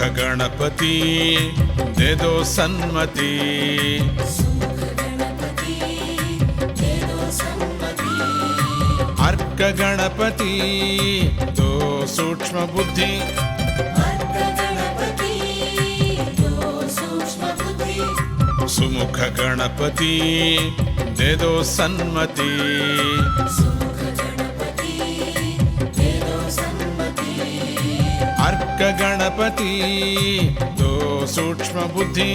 गणपति दे दो सन्मति। अर्क गणपति दो सूक्ष्म बुद्धि। सुमुख गणपति दे दो सन्मति। अर्क गणपति दो सूक्ष्म बुद्धि।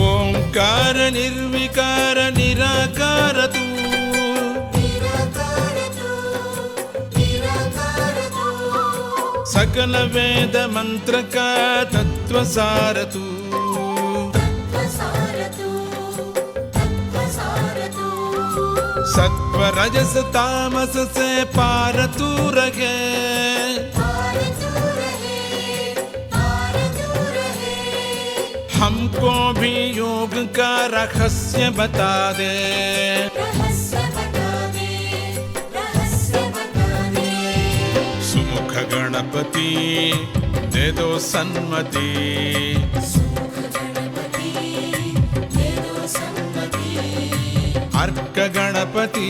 ओंकार निर्विकार निराकार तू। सकल वेद मंत्र का तत्व सार तू। सत्व रजस तामस से पार तू रहे। हमको भी योग का रहस्य बता दे। सुमुख गणपति दे दो सन्मति। अर्क गणपति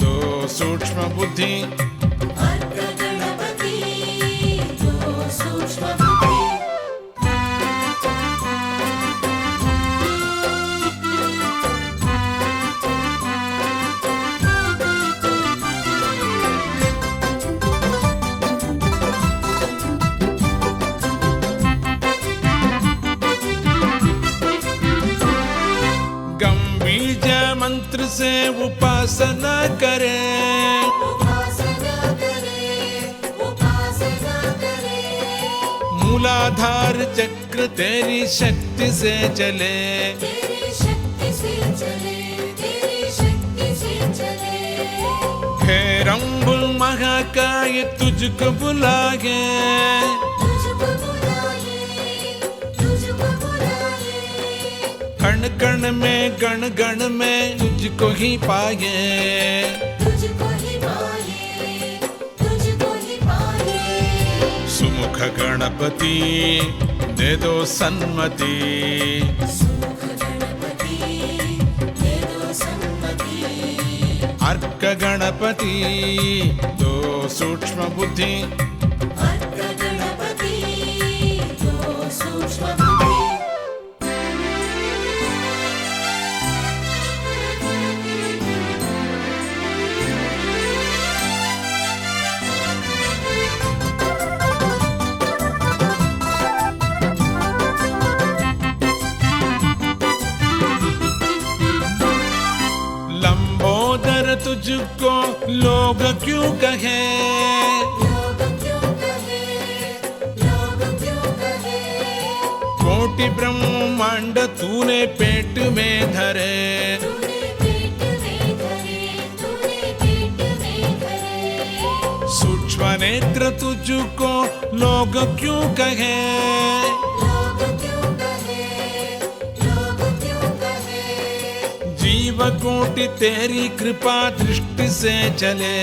दो सूक्ष्म बुद्धि। मंत्र से उपासना करे। मूलाधार चक्र तेरी शक्ति से चले। हे रंबुल महाकाय तुझको बुलाए। कण कण में गण गण में तुझको ही पाए। सुमुख गणपति दे दो सन्मति। अर्क गणपति दो सूक्ष्म बुद्धि। लंबोदर तुझको लोग क्यों कहे। कोटि ब्रह्मांड तूने पेट में धरे। सूक्ष्म नेत्र तुझको लोग क्यों कहे। जीव कोटि तेरी कृपा दृष्टि से चले।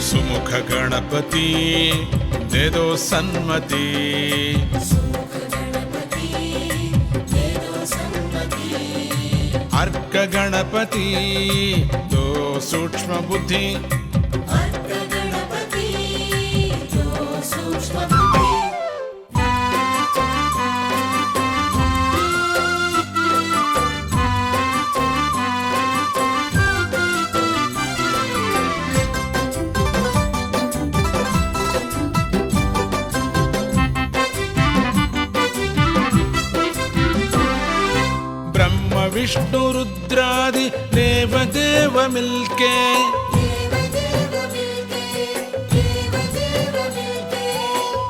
सुमुख गणपति दे दो सन्मति। अर्क गणपति दो सूक्ष्म बुद्धि। विष्णु रुद्रादि देव देव मिलके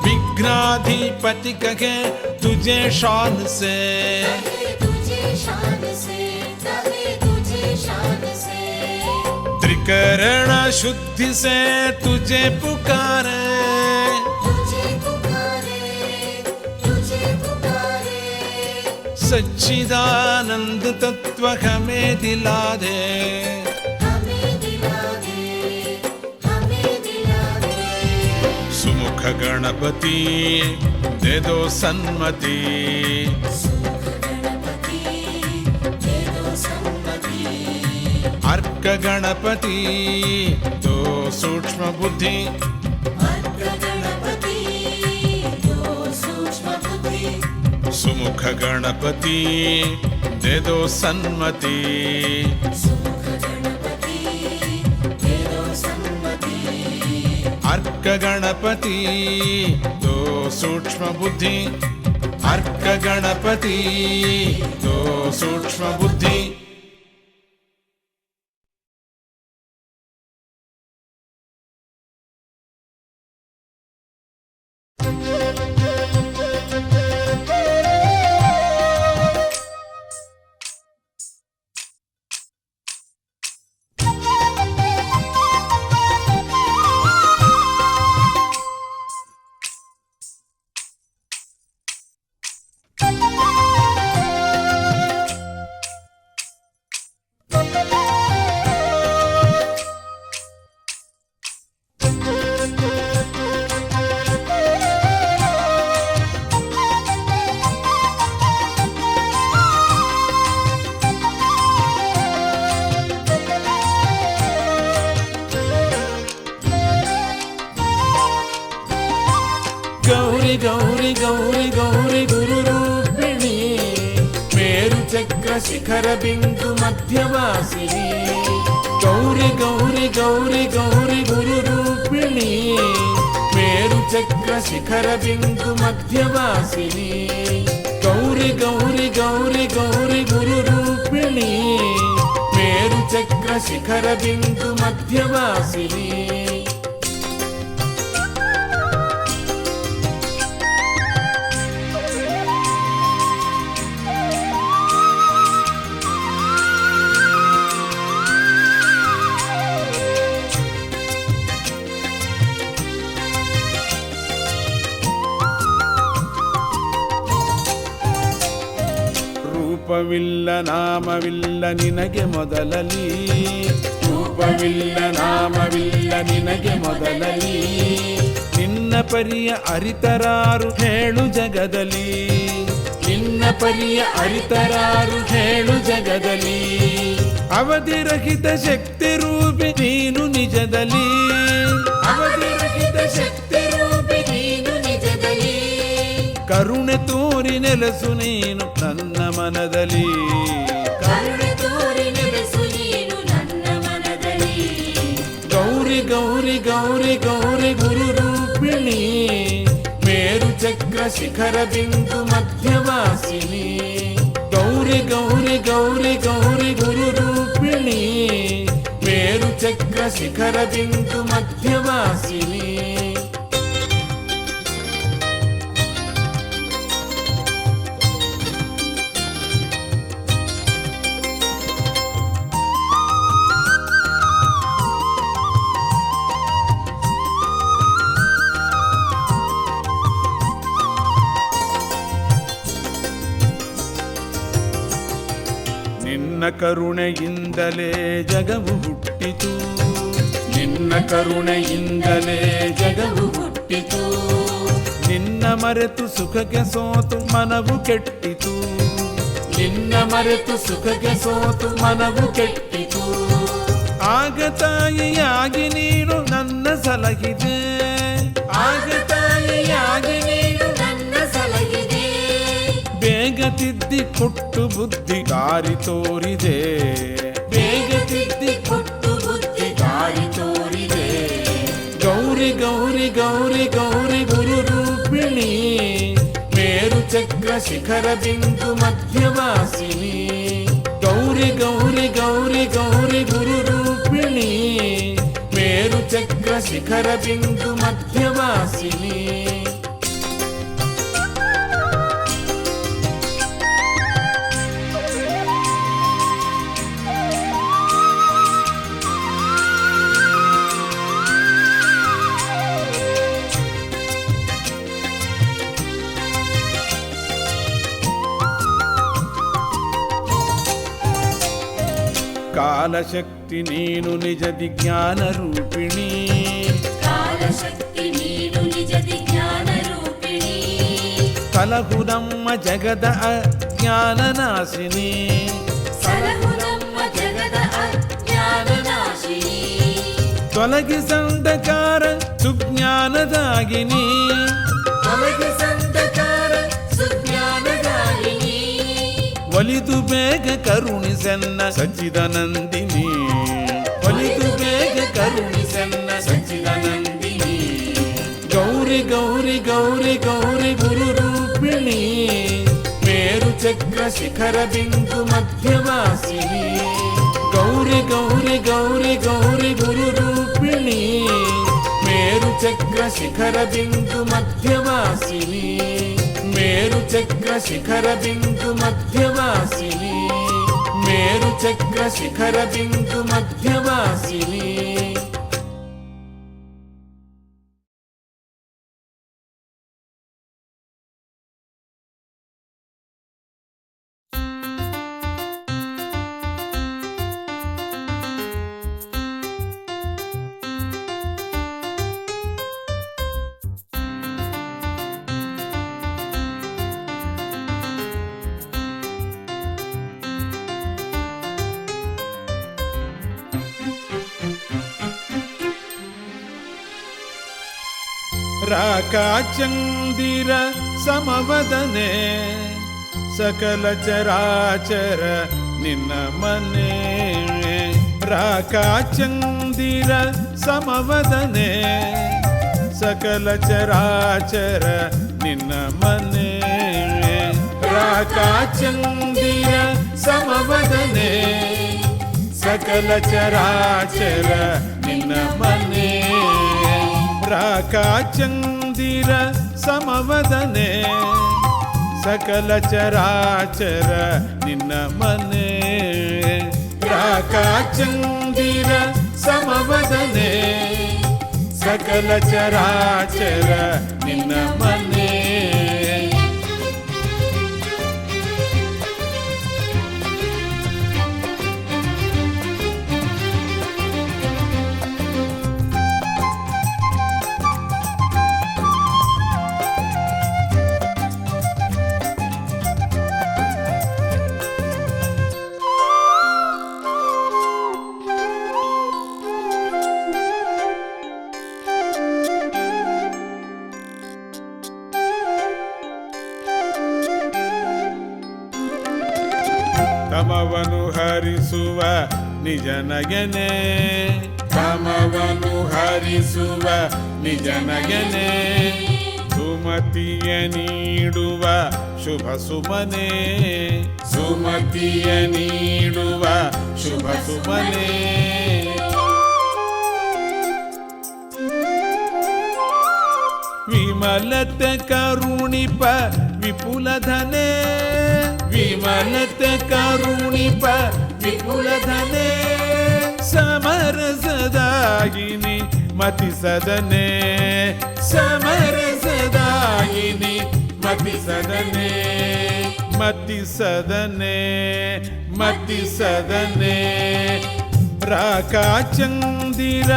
विघ्नाधि पति कहे तुझे शान से, त्रिकरण शुद्धि से तुझे पुकारे, सच्चिदानंद तत्व हमें दिला दे। सुमुख गणपति दे दो सन्मति, अर्क गणपति दो सूक्ष्म बुद्धि, सुमुख गणपति दे दो सन्मति, अर्क गणपति दो सूक्ष्म बुद्धि, अर्क गणपति दो सूक्ष्म बुद्धि। गौरी गौरी गौरी गौरी गुरु रूपिणी, मेरु चक्र शिखर बिंदु मध्यवासिनी, गौरी गौरी गौरी गौरी गुरु रूपिणी, मेरु चक्र शिखर बिंदु मध्यवासिनी, गौरी गौरी गौरी गौरी गुरु रूपिणी, मेरु चक्र शिखर बिंदु मध्यवासिनी। ರೂಪವಿಲ್ಲ ನಾಮವಿಲ್ಲ ನಿನಗೆ ಮೊದಲಲಿ, ರೂಪವಿಲ್ಲ ನಾಮವಿಲ್ಲ ನಿನಗೆ ಮೊದಲಲಿ, ನಿನ್ನ ಪರಿಯ ಅರಿತರಾರು ಹೇಳು ಜಗದಲ್ಲಿ, ನಿನ್ನ ಪರಿಯ ಅರಿತರಾರು ಹೇಳು ಜಗದಲ್ಲಿ, ಅವಧಿರಹಿತ ಶಕ್ತಿ ರೂಪಿ ನೀನು ನಿಜದಲ್ಲಿ, ಅವಧಿರಹಿತ ಶಕ್ತಿ ರೂಪಿ ನೀನು ನಿಜದಲ್ಲಿ, ಕರುಣೆ ತೋರಿ ನೆಲೆಸು ನೀನು ನನ್ನ ಮನದಲ್ಲಿ, ಕರುಣೆ ತೋರಿ ನೆಲೆಸು ನೀನು ನನ್ನ ಮನದಲ್ಲಿ, ಗೌರಿ ಗೌರಿ ಗೌರಿ ಗೌರಿ ಗುರು ರೂಪಿಣಿ, ಮೇರು ಚಕ್ರ ಶಿಖರ ಬಿಂದು ಮಧ್ಯವಾಸಿನಿ, ಗೌರಿ ಗೌರಿ ಗೌರಿ ಗೌರಿ ಗುರು ರೂಪಿಣಿ, ಮೇರು ಚಕ್ರ ಶಿಖರ ಬಿಂದು ಮಧ್ಯವಾಸಿನಿ। ನಿನ್ನ ಕರುಣೆಯಿಂದಲೇ ಜಗವು ಹುಟ್ಟಿತು, ನಿನ್ನ ಕರುಣೆಯಿಂದಲೇ ಜಗವು ಹುಟ್ಟಿತು, ನಿನ್ನ ಮರೆತು ಸುಖಕ್ಕೆ ಸೋತು ಮನವು ಕೆಟ್ಟಿತು, ನಿನ್ನ ಮರೆತು ಸುಖಕ್ಕೆ ಸೋತು ಮನವು ಕೆಟ್ಟಿತು, ಆಗ ತಾಯಿಯಾಗಿ ನೀನು ನನ್ನ ಸಲಹಿದೆ, ಆಗ ತಾಯಿಯಾಗಿ ನೀನು ನನ್ನ ಸಲಹಿದೆ, ಬೇಗ ತಿದ್ದಿ ಕೊಟ್ಟು ಬುದ್ಧಿ ದಾರಿ ತೋರಿದೆ, ಬೇಗ ತಿದ್ದಿ ಕೊಟ್ಟು ಬುದ್ಧಿ ದಾರಿ ತೋರಿದೆ, ಗೌರಿ ಗೌರಿ ಗೌರಿ ಗೌರಿ ಗುರು ರೂಪಿಣಿ, ಮೇರು ಚಕ್ರ ಶಿಖರ ಬಿಂದು ಮಧ್ಯವಾಸಿನಿ, ಗೌರಿ ಗೌರಿ ಗೌರಿ ಗೌರಿ ಗುರು ರೂಪಿಣಿ, ಮೇರು ಚಕ್ರ ಶಿಖರ ಬಿಂದು ಮಧ್ಯವಾಸಿನಿ। ಕಾಲಶಕ್ತಿ ನೀನು ನಿಜದಿ ಜ್ಞಾನ ರೂಪಿಣಿ, ಕಾಲಶಕ್ತಿ ನೀನು ನಿಜದಿ ಜ್ಞಾನ ರೂಪಿಣಿ. ಸಲಹು ನಮ್ಮ ಜಗದ ಅಜ್ಞಾನ ನಾಶಿನಿ, ಸಲಹು ನಮ್ಮ ಜಗದ ಅಜ್ಞಾನ ನಾಶಿನಿ. ತೊಲಗಿಸಂಧಕಾರ ಸುಜ್ಞಾನದಾಗಿನಿ, ತೊಲಗಿಸಂಧಕಾರ ಸುಜ್ಞಾನದಾಯಿನಿ. ಒಲಿದು ಬೇಗ ಕರುಣಿಸನ್ನ ಸಚ್ಚಿದಾನಂದಿನಿ, ಒಲಿದು ಬೇಗ ಕರುಣಿಸನ್ನ ಸಚ್ಚಿದಾನಂದಿನಿ. ಗೌರಿ ಗೌರಿ ಗೌರಿ ಗೌರಿ ಗುರು ರೂಪಿಣಿ, ಮೇರು ಚಕ್ರ ಶಿಖರ ಬಿಂದು ಮಧ್ಯವಾಸಿನಿ. ಗೌರಿ ಗೌರಿ ಗೌರಿ ಗೌರಿ ಗುರು ರೂಪಿಣಿ, ಮೇರು ಚಕ್ರ ಶಿಖರ ಬಿಂದು ಮಧ್ಯವಾಸಿನಿ. ಮೇರು ಚಕ್ರ ಶಿಖರ ಬಿಂದು ಮಧ್ಯವಾಸಿನಿ, ಮೇರು ಚಕ್ರ ಶಿಖರ ಬಿಂದು ಮಧ್ಯವಾಸಿನಿ. ರಾಕಾಚಂದಿರ ಸಮವದನೆ, ಸಕಲ ಚರಾಚರ ನಿನ್ನ ಮನೆ. ರಾಕಾಚಂದಿರ ಸಮವದನೆ, ಸಕಲ ಚರಾಚರ ನಿನ್ನ ಮನೆ. ರಾಕಾಚಂದಿರ ಸಮವದನೆ, ಸಕಲ ಚರಾಚರ ನಿನ್ನ ಮನೆ. ರಾಕಾಚಂದಿರ ಸಮವದನೆ, ಸಕಲ ಚರಾಚರ ನಿನ್ನ ಮನೆ. ರಾಕಾಚಂದಿರ ಸಮವದನೆ, ಸಕಲ ಚರಾಚರ ನಿನ್ನ ಮನೆ. ತಮವನು ಹರಿಸುವ ನಿಜ ನಯನೆ, ತಮವನು ಹರಿಸುವ ನಿಜ ನಯನೆ. ಸುಮತಿಯ ನೀಡುವ ಶುಭ ಸುಮನೆ, ಸುಮತಿಯ ನೀಡುವ ಶುಭ ಸುಮನೆ. ವಿಮಲತೆ ಕರುಣಿಪ ವಿಪುಲಧನೆ, ವಿಮಲತೆ ಕರುಣಿಪ ವಿಪುಲಧನೆ. ಸಮರಸದಾಯಿನಿ ಮತಿ ಸದನೆ, ಸಮರಸದಾಯಿನಿ ಮತಿ ಸದನೆ. ಮತಿ ಸದನೆ ಮತಿ ಸದನೆ. ರಾಕಾಚಂದಿರ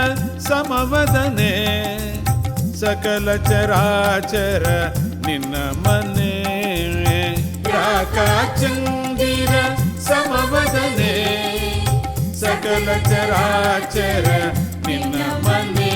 ಸಮವದನೆ, ಸಕಲ ಚರಾಚರ ನಿನ್ನ ಮನೆ. ರಾಕಾಚಂದಿರ ಸಮವದನೆ, ಸಕಲ ಚರಾಚರ ನಿನ್ನ ಮನೆ.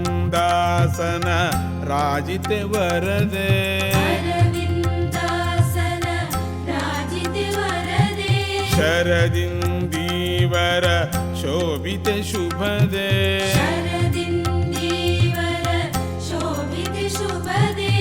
ಅರವಿಂದಾಸನ ರಾಜಿತೆ ವರದೆ, ಅರವಿಂದಾಸನ ರಾಜಿತೆ ವರದೆ. ಶರದಿಂದೀವರ ಶೋಭಿತೆ ಶುಭದೆ, ಶರದಿಂದೀವರ ಶೋಭಿತೆ ಶುಭದೆ.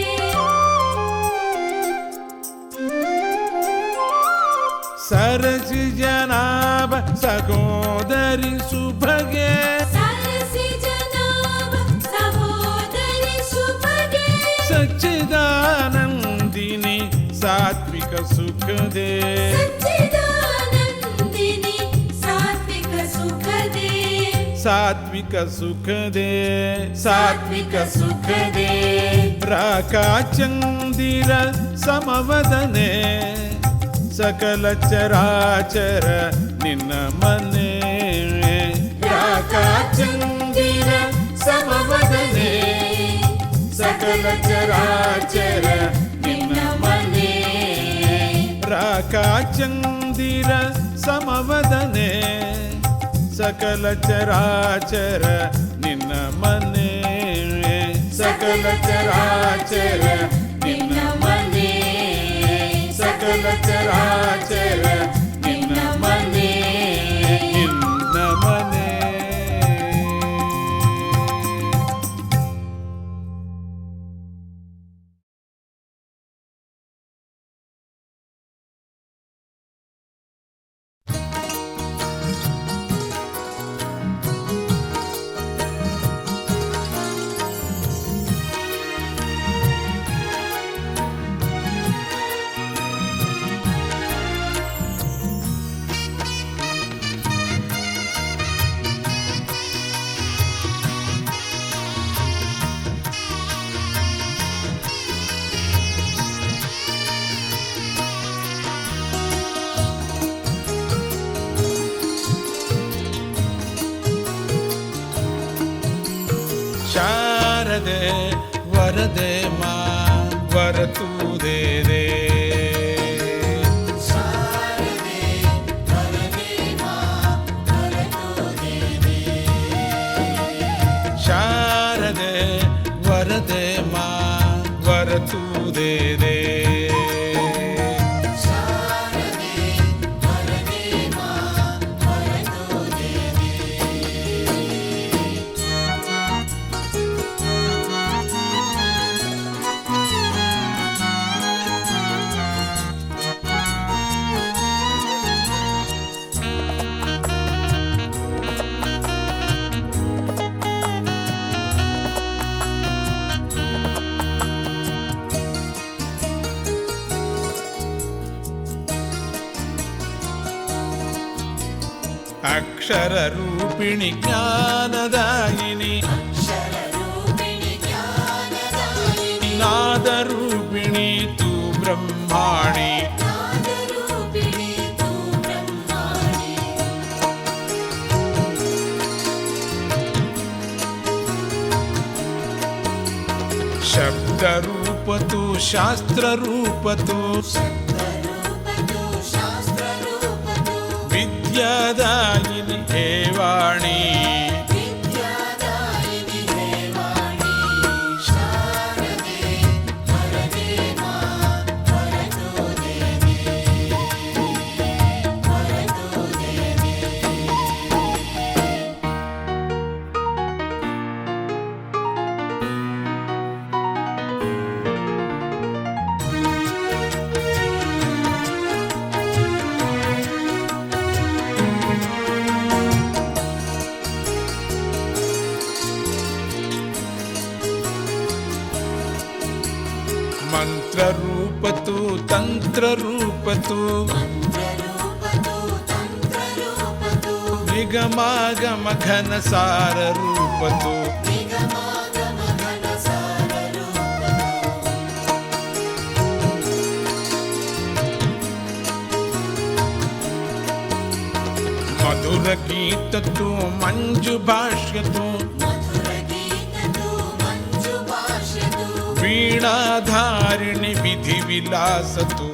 ಸರಸಿ ಜನಾಭ ಸಹೋದರಿ ಸುಭಗೆ ಸರಸಿ ಜನಾಭ ಸಹೋದರಿ ಸುಭಗೆ ಸಚ್ಚಿದಾನಂದಿನಿ ಸಾತ್ವಿಕ ಸುಖದೇ ಸಚ್ಚಿದಾನಂದಿನಿ ಸಾತ್ವಿಕ ಸುಖದೇ ಸಾತ್ವಿಕ ಸುಖದೇ ಸಾತ್ವಿಕ ಸುಖದೇ ರಾಕಾಚಂದಿರ ಸಮವದನೆ ಸಕಲ ಚರಾಚರ ನಿನ್ನ ಮನೆ ರಾಕಾಚಂದಿರ ಸಮವದನೆ ಸಕಲ ಚರಾಚರ ನಿನ್ನ ಮನೆ ರಾಕಾಚಂದಿರ ಸಮವದನೆ ಸಕಲ ಚರಾಚರ ನಿನ್ನ ಮನೆ ಸಕಲ ಚರಾಚರ ನಿನ್ನ ಮನೆ ಸಕಲ ಚರಾಚರ ನಿನ್ನ ಮನೆ ನಿನ್ನ ಮನೆ. ಶಾರದೆ ವರದೆ ಮಾ ವರತು ದೇ ದೇ ಶಾರದೆ ವರದೆ ಮಾ ವರತು ದೇ ದೇ ಅಕ್ಷರ ರೂಪಿಣಿ ಜ್ಞಾನದಾಯಿನಿ ನಾದ ರೂಪಿಣಿ ತು ಬ್ರಹ್ಮಾಣಿ ಶಬ್ದ ರೂಪ ತು ಶಾಸ್ತ್ರ ರೂಪ ತು ವಿದ್ಯಾದಾಯಿನಿ ಹೇವಾಣಿ ಮಂತ್ರ ರೂಪ ತು ತಂತ್ರ ರೂಪ ತು ನಿಗಮಾಗಮ ಘನ ಸಾರ ರೂಪ ತು ಮಧುರ ಗೀತ ತು ಮಂಜು ಭಾಷ್ಯ ತು ವೀಣಾಧಾರಿಣಿ ವಿಧಿ ವಿಲಾಸ ತು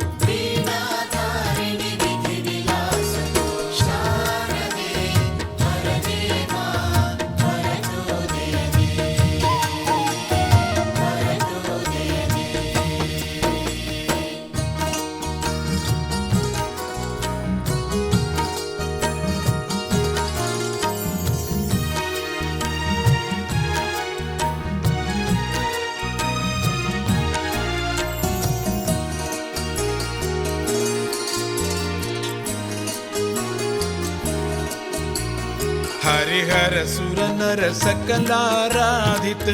हरिहर सुर नर सकलाराधित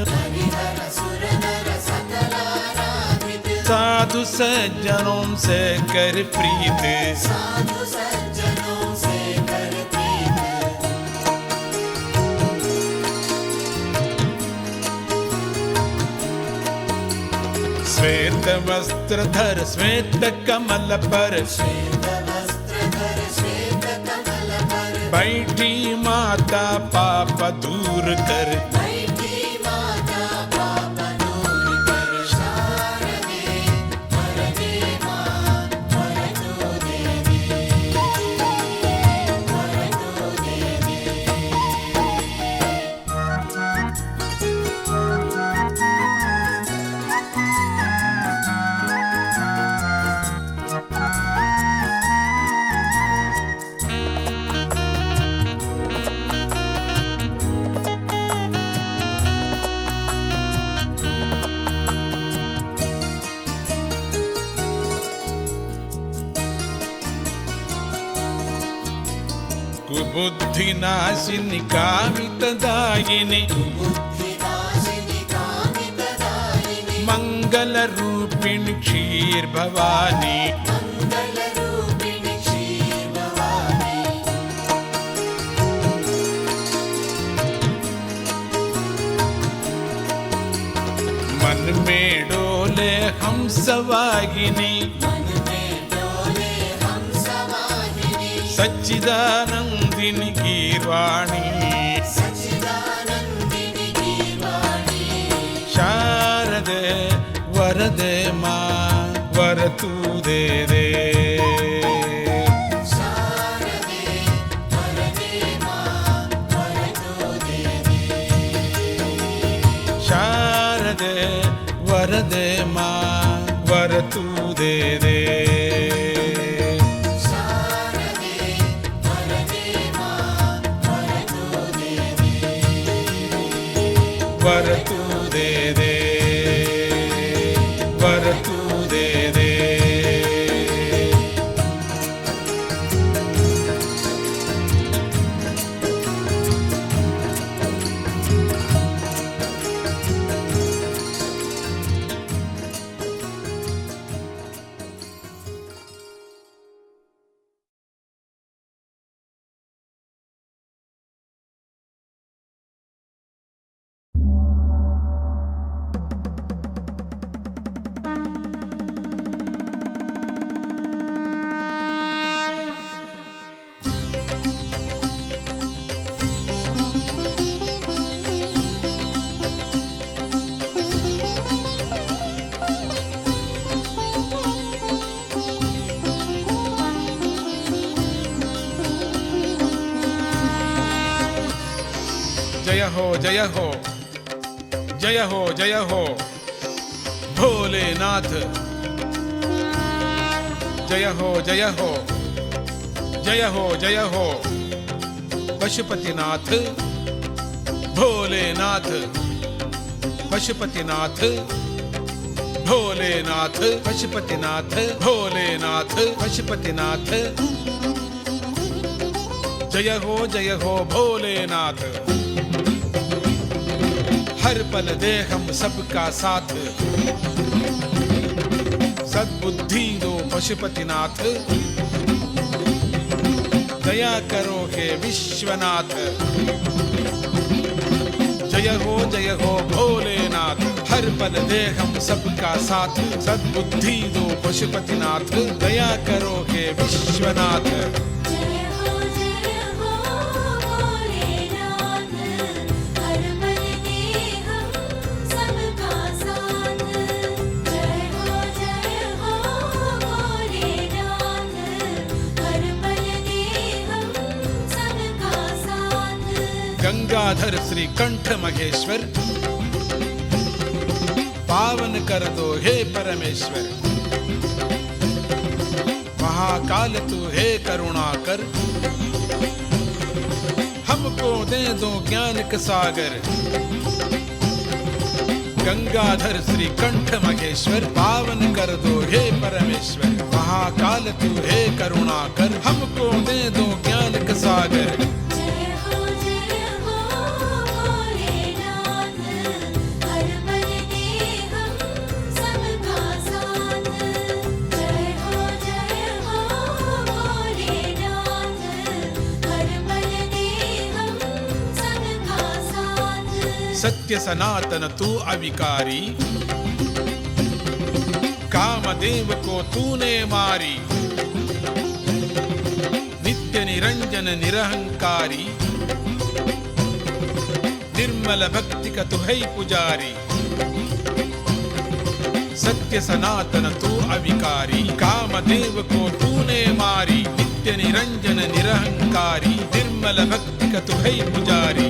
साधु सज्जनों से कर प्रीत श्वेत वस्त्र धर श्वेत कमल पर बैठी माता पाप दूर कर कुबुद्धि नाशिनी कामितदायिनी मंगल रूपिणी क्षीर भवानी मन में डोले हम सवागिनी सच्चिदानंदिनी गीर्वाणी शारदे वरदे माँ वर तू दे दे शारदे वरदे माँ वर तू दे दे वर तू दे दे वर तू दे दे जय हो जय हो जय हो जय हो भोलेनाथ जय हो जय हो जय हो जय हो पशुपतिनाथ भोलेनाथ पशुपतिनाथ भोलेनाथ पशुपतिनाथ भोलेनाथ पशुपतिनाथ जय हो भोलेनाथ हर पल दे हम सबका साथ सद्बुद्धि दो पशुपतिनाथ दया करो हे विश्वनाथ जय हो भोलेनाथ हर पल दे हम सबका साथ सद्बुद्धि दो पशुपतिनाथ दया करो हे विश्वनाथ गंगाधर श्री कंठ महेश्वर पावन कर दो हे परमेश्वर महाकाल तू हे करुणाकर हमको दे दो ज्ञान का सागर गंगाधर श्री कंठ महेश्वर पावन कर दो हे परमेश्वर महाकाल तू हे करुणाकर हमको दे दो ज्ञान का सागर सत्य सनातन तू अविकारी, कामदेव को तूने मारी, नित्य निरंजन निरहंकारी, निर्मल भक्ति का तू है पुजारी। सत्य सनातन तू अविकारी, कामदेव को तूने मारी, नित्य निरंजन निरहंकारी, निर्मल भक्ति का तू है पुजारी।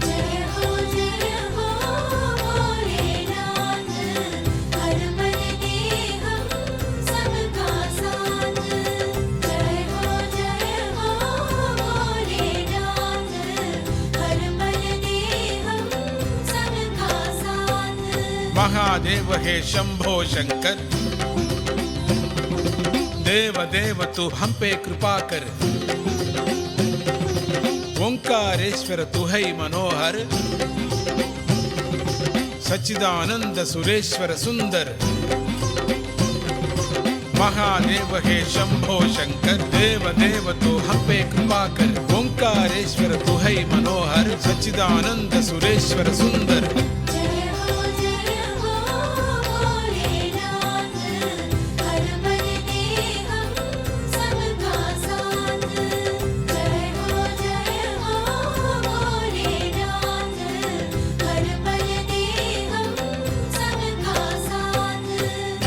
जय हो भोलेनाथ, हर पल दे हम सबका साथ। जय हो भोलेनाथ, हर पल दे हम सबका साथ। महादेव हे शंभो शंकर, देव देव तू हम पे कृपा कर। ओंकारेश्वर तू है मनोहर, सच्चिदानंद सुरेश्वर सुंदर। महादेव हे शंभो शंकर, देव देव तू हम पे कृपा कर। ओंकारेश्वर तू है मनोहर, सच्चिदानंद सुरेश्वर सुंदर।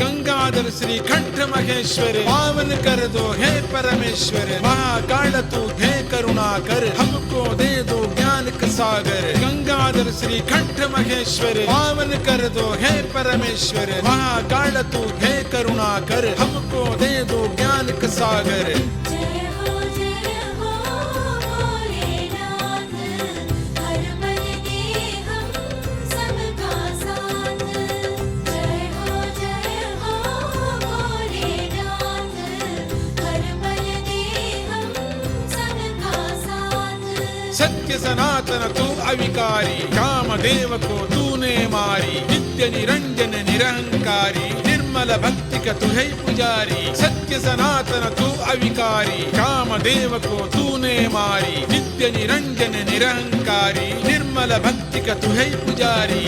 गंगाधर श्री कंठ महेश्वर, पावन कर दो हे परमेश्वर। महाकाल तू हे करुणा कर, हमको दे दो ज्ञान का सागर। गंगाधर श्री कंठ महेश्वर, पावन कर दो हे परमेश्वर। महाकाल तू हे करुणा कर, हमको दे दो ज्ञान का सागर। सत्य सनातन तू अविकारी, कामदेव को तूने मारी, नित्य निरंजन निरहंकारी, निर्मल भक्ति का तू है पुजारी। सत्य सनातन तू अविकारी, कामदेव को तूने मारी, नित्य निरंजन निरहंकारी, निर्मल भक्ति का तू है पुजारी।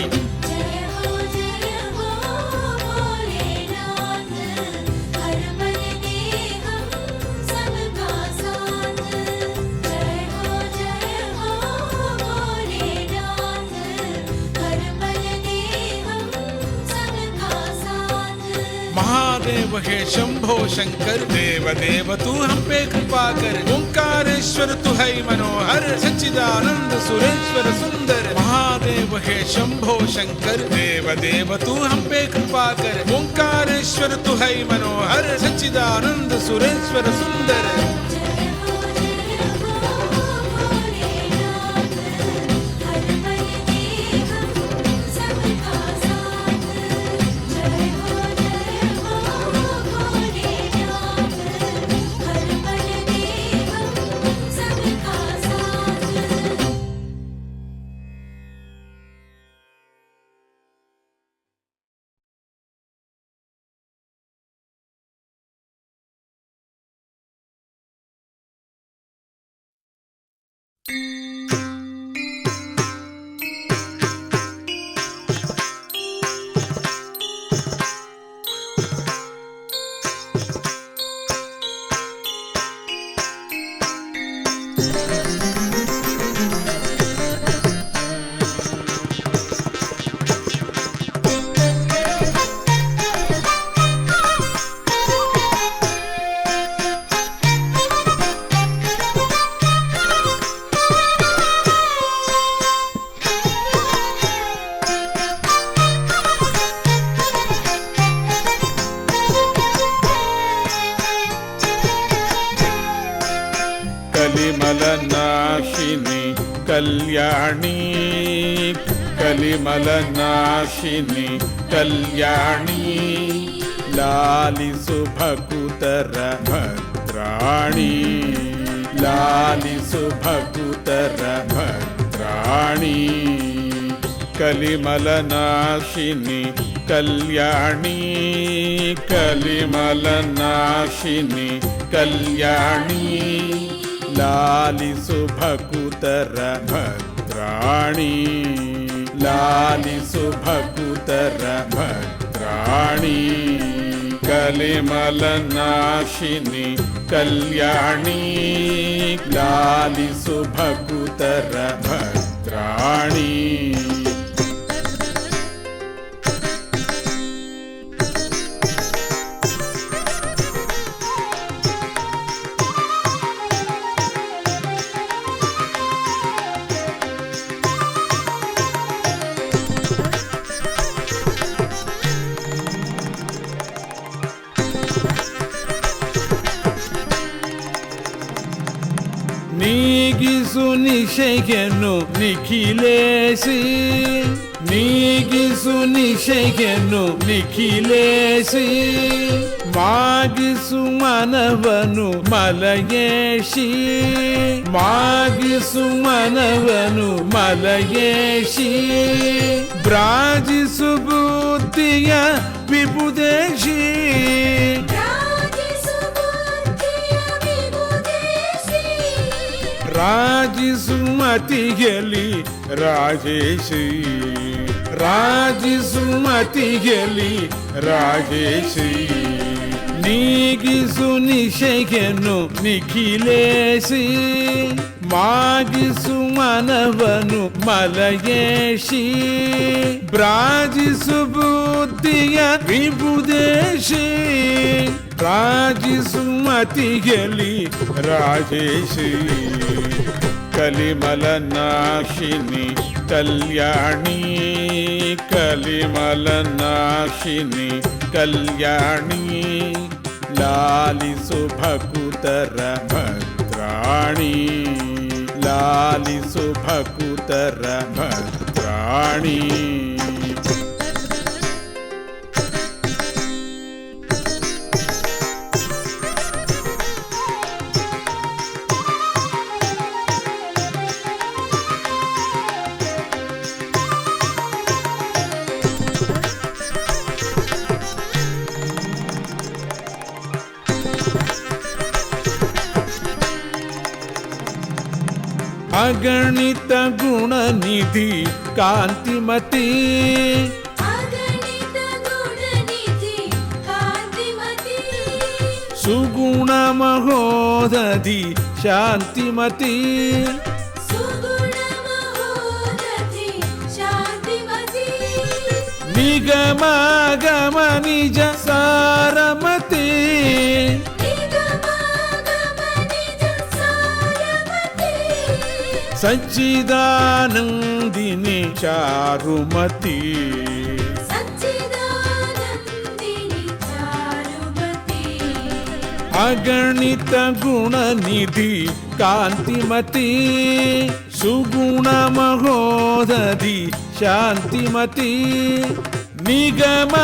महादेव हे शंभो शंकर, देव देव तू हम पे कृपा कर। ओंकारेश्वर तू है मनोहर, सच्चिदानंद सुरेश्वर सुंदर। महादेव हे शंभो शंकर, देव देव तू हम पे कृपा कर। ओंकारेश्वर तू है मनोहर, सच्चिदानंद सुरेश्वर सुंदर। कलिमलनाशिनी कल्याणी, कलिमलनाशिनी कल्याणी, लालिसु भकुतर भद्राणी, लालिसु भकुतर भद्राणी। कलिमलनाशिनी कल्याणी, कलिमलनाशिनी कल्याणी, लालिसु भकुतर भद्राणी, ಲಾಲಿಸು ಭಕುತರ ಭದ್ರಾಣಿ ಕಲಿಮಲನಾಶಿನಿ ಕಲ್ಯಾಣಿ ಲಾಲಿಸು ಭಕುತರ ಭದ್ರಾಣಿ ನೀಗಿಸು ನಿಶೆಯನ್ನು ನಿಖಿಲೇಸಿ ನೀಗಿಸು ನಿಶೆಯನ್ನು ನಿಖಿಲೇಸಿ ಮಾಗಿಸು ಮನವನು ಮಲಯೇಶಿ ಮಾಗಿಸು ಮನವನು ಮಲಯೇಶಿ ಬ್ರಾಜಿಸು ಬುದ್ಧಿಯ ವಿಬುದೇಶಿ ರಾಜಿಸುಮತಿಯಲಿ ರಾಜೇಶಿ ರಾಜಿಸುಮತಿಯಲಿ ರಾಜೇಶಿ ನೀಗಿಸು ನಿಶೆಯನ್ನು ನಿಖಿಲೇಸಿ ಮಾಗಿಸು ಮನವನು ಮಲಯೇಶಿ ಬ್ರಾಜಿಸು ಬುದ್ಧಿಯ ವಿಬುದೇಶಿ ರಾಜಿಸುಮತಿಯಲಿ ರಾಜೇಶಿ ಕಲಿಮಲನಾಶಿನಿ ಕಲ್ಯಾಣಿ ಕಲಿಮಲನಾಶಿನಿ ಕಲ್ಯಾಣಿ ಲಾಲಿಸು ಭಕುತರ ಭದ್ರಾಣಿ ಲಾಲಿಸು ಭಕುತರ ಭದ್ರಾಣಿ ಅಗಣಿತ ಗುಣನಿಧಿ ಕಾಂತಿಮತಿ ಸುಗುಣ ಮಹೋದಧಿ ಶಾಂತಿಮತಿ ನಿಗಮ ಗಮ ನಿಜ ಸಾರಮತಿ ಸಚ್ಚಿದಾನಂದಿನಿ ಚಾರುಮತಿ ಅಗಣಿತ ಗುಣನಿಧಿ ಕಾಂತಿಮತಿ ಸುಗುಣ ಮಹೋದಧಿ ಶಾಂತಿಮತಿ ನಿಗಮ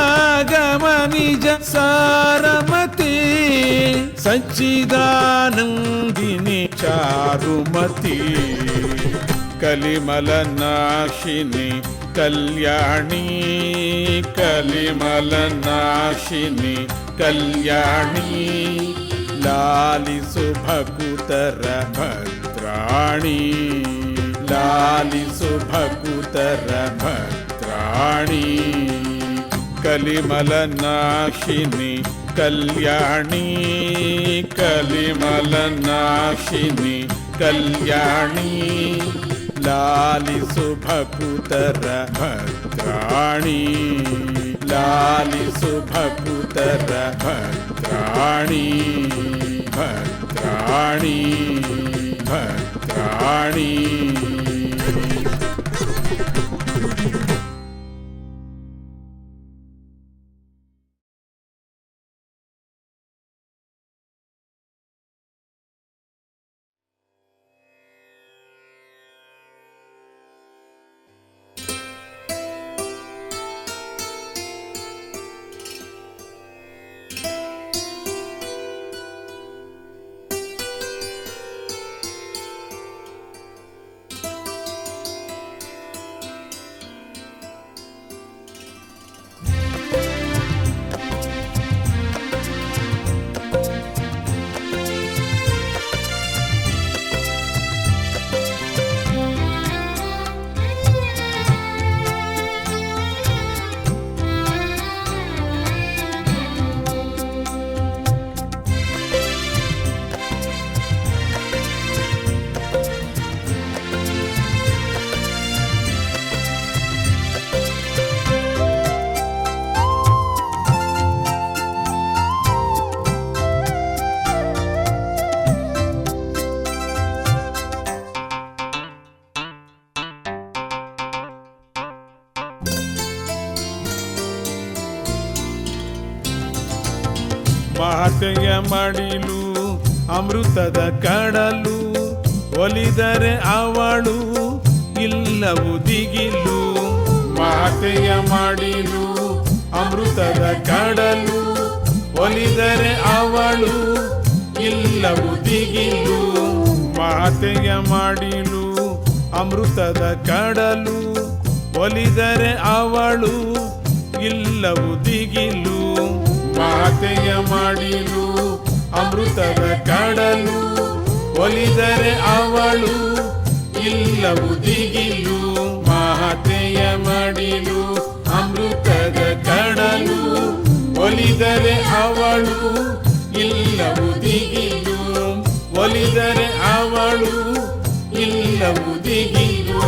ಗಮ ನಿಜ ಸಾರಮತಿ ಸಚ್ಚಿದಾನಂದಿನಿ ಚಾರುಮತಿ ಕಲಿಮಲನಾಶಿನಿ ಕಲ್ಯಾಣಿ ಕಲಿಮಲನಾಶಿನಿ ಕಲ್ಯಾಣಿ ಲಾಲಿಸು ಭಕುತರ ಭದ್ರಾಣಿ ಲಾಲಿಸು ಭಕುತರ ಭದ್ರಾಣಿ ಕಲಿಮಲನಾಶಿನಿ ಕಲ್ಯಾಣಿ ಕಲಿಮಲನಾಶಿನಿ ಕಲ್ಯಾಣಿ ಲಾಲಿಸು ಭಕುತರ ಭದ್ರಾಣಿ ಲಾಲಿಸು ಭಕುತರ ಭದ್ರಾಣಿ ಭದ್ರಾಣಿ ಭದ್ರಾಣಿ ಮಾತೆಯ ಮಡಿಲು ಅಮೃತದ ಕಡಲು, ಒಲಿದರೆ ಅವಳು ಇಲ್ಲವು ದಿಗಿಲು. ಮಾತೆಯ ಮಡಿಲು ಅಮೃತದ ಕಡಲು, ಒಲಿದರೆ ಅವಳು ಇಲ್ಲವು ದಿಗಿಲು. ಮಾತೆಯ ಮಡಿಲು ಅಮೃತದ ಕಡಲು, ಒಲಿದರೆ ಅವಳು ಇಲ್ಲವು ದಿಗಿಲು. ಮಾತೆಯ ಮಡಿಲು ಅಮೃತದ ಕಡಲು, ಒಲಿದರೆ ಅವಳು ಇಲ್ಲವು ದಿಗಿಲು. ಮಾತೆಯ ಮಡಿಲು ಅಮೃತದ ಕಡಲು, ಒಲಿದರೆ ಅವಳು ಇಲ್ಲವು ದಿಗಿಲು. ಒಲಿದರೆ ಅವಳು ಇಲ್ಲವು ದಿಗಿಲು.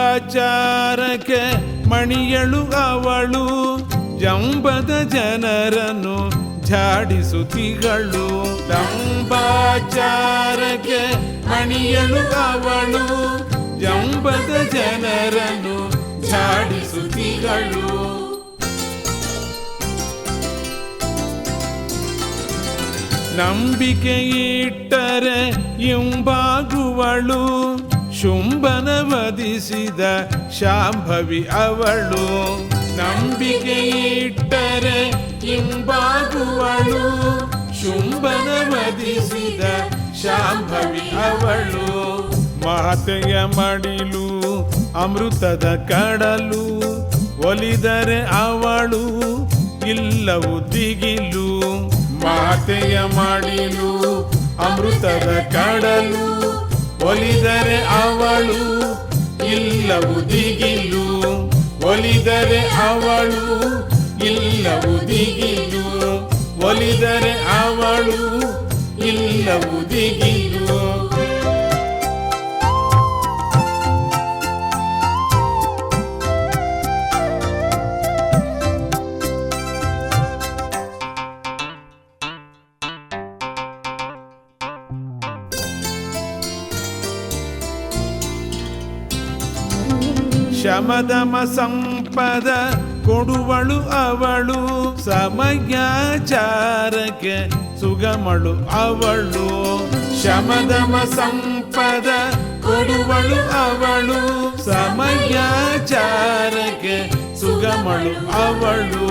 ಡಂಬಾಚಾರಕ್ಕೆ ಮಣಿಯಳು ಅವಳು, ಜಂಬದ ಜನರನ್ನು ಝಾಡಿಸುತ್ತಿಗಳು. ಡಂಬಾಚಾರಕ್ಕೆ ಮಣಿಯಳು ಅವಳು, ಜಂಬದ ಜನರನ್ನು ಝಾಡಿಸುತ್ತಿಗಳು. ನಂಬಿಕೆ ಇಟ್ಟರೆ ಇಂಬಾಗುವಳು, ಶುಂಭನ ವಧಿಸಿದ ಶಾಂಭವಿ ಅವಳು. ನಂಬಿಕೆ ಇಟ್ಟರೆ ಇಂಬಾಗುವಳು, ಶುಂಭನ ವಧಿಸಿದ ಶಾಂಭವಿ ಅವಳು. ಮಾತೆಯ ಮಡಿಲು ಅಮೃತದ ಕಡಲು, ಒಲಿದರೆ ಅವಳು ಇಲ್ಲವು ದಿಗಿಲು. ಮಾತೆಯ ಮಡಿಲು ಅಮೃತದ ಕಡಲು, ಒಲಿದರೆ ಅವಳು ಇಲ್ಲವು ದಿಗಿಲು. ಒಲಿದರೆ ಅವಳು ಇಲ್ಲವು ದಿಗಿಲು. ಒಲಿದರೆ ಅವಳು ಇಲ್ಲವು ದಿಗಿಲು. ಶಮದಮ ಸಂಪದ ಕೊಡುವಳು ಅವಳು, ಸಮಯಾಚಾರಕ್ಕೆ ಸುಗಮಳು ಅವಳು. ಶಮದಮ ಸಂಪದ ಕೊಡುವಳು ಅವಳು, ಸಮಯಾಚಾರಕ್ಕೆ ಸುಗಮಳು ಅವಳು.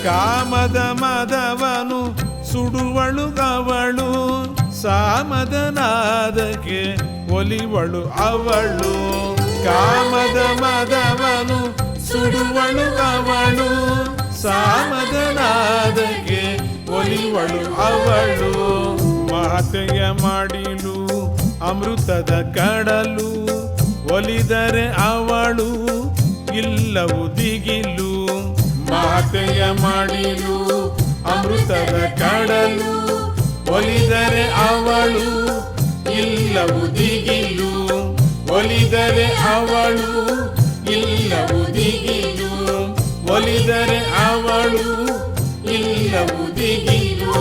ಕಾಮದ ಮದವನು ಸುಡುವಳು ಅವಳು, ಸಾಮದನಾದಕ್ಕೆ ಒಲಿವಳು ಅವಳು. ಕಾಮದ ಮದವನು ಸುಡುವಳು ಅವಳು, ಸಾಮದನಾದಕ್ಕೆ ಒಲಿವಳು ಅವಳು. ಮಾತೆಯ ಮಡಿಲು ಅಮೃತದ ಕಡಲು, ಒಲಿದರೆ ಅವಳು ಇಲ್ಲವು ದಿಗಿಲು. ಮಾತೆಯ ಮಡಿಲು ಅಮೃತದ ಕಡಲು, ಒಲಿದರೆ ಅವಳು ಇಲ್ಲವು ದಿಗಿಲು. ಒಲಿದರೆ ಅವಳು ಇಲ್ಲವು ದಿಗಿಲು. ಒಲಿದರೆ ಅವಳು ಇಲ್ಲವು ದಿಗಿಲು.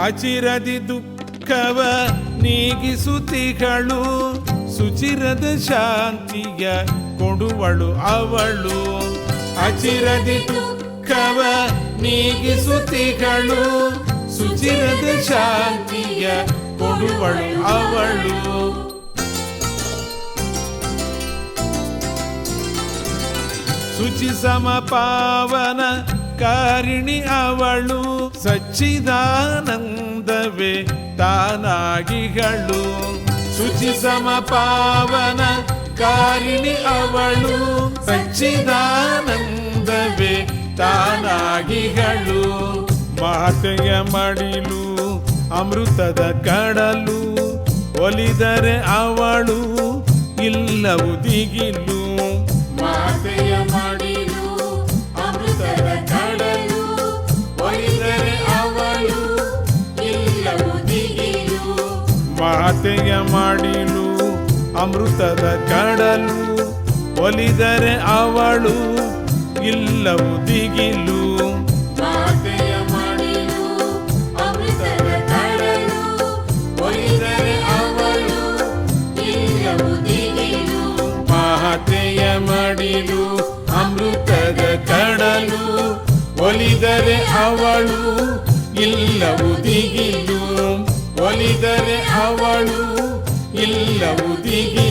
ಅಚಿರದಿ ದುಃಖವ ನೀಗಿಸುತ್ತಿಗಳು, ಸುಚಿರದ ಶಾಂತಿಯ ಕೊಡುವಳು ಅವಳು. ಅಚಿರದಿ ದುಃಖವ ನೀಗಿಸುತ್ತಿಗಳು, ಸುಚಿರದ ಶಾಂತಿಯ ಕೊಡುವಳು ಅವಳು. ಶುಚಿ ಸಮಪಾವನ ಕಾರಿಣಿ ಅವಳು ಸಚ್ಚಿದಾನಂದವೇ ತಾನಾಗಿಗಳು ಶುಚಿ ಸಮ ಪಾವನ ಕಾರಿಣಿ ಅವಳು ಸಚ್ಚಿದಾನಂದವೇ ತಾನಾಗಿಗಳು ಮಾತೆಯ ಮಡಿಲು ಅಮೃತದ ಕಡಲು ಒಲಿದರೆ ಅವಳು ಇಲ್ಲವು ದಿಗಿಲು ಮಾತೆಯ ಮಡಿಲು ಅಮೃತದ ಕಡಲು ಒಲಿದರೆ ಅವಳು ಇಲ್ಲವು ದಿಗಿಲು ಮಾತೆಯ ಮಡಿಲು ಅಮೃತದ ಕಡಲು ಒಲಿದರೆ ಅವಳು ಇಲ್ಲವು ದಿಗಿಲು ಮಾತೆಯ ಮಡಿಲು ಅಮೃತದ ಕಡಲು ಒಲಿದರೆ ಅವಳು ಇಲ್ಲವು ದಿಗಿಲು ಮಾತೆಯ ಮಡಿಲು ಅಮೃತದ ಕಡಲು ಒಲಿದರೆ ಅವಳು ಇಲ್ಲವು ದಿಗಿಲು ಒಲಿದರೆ ಅವಳು ಇಲ್ಲವು ದಿಗಿಲು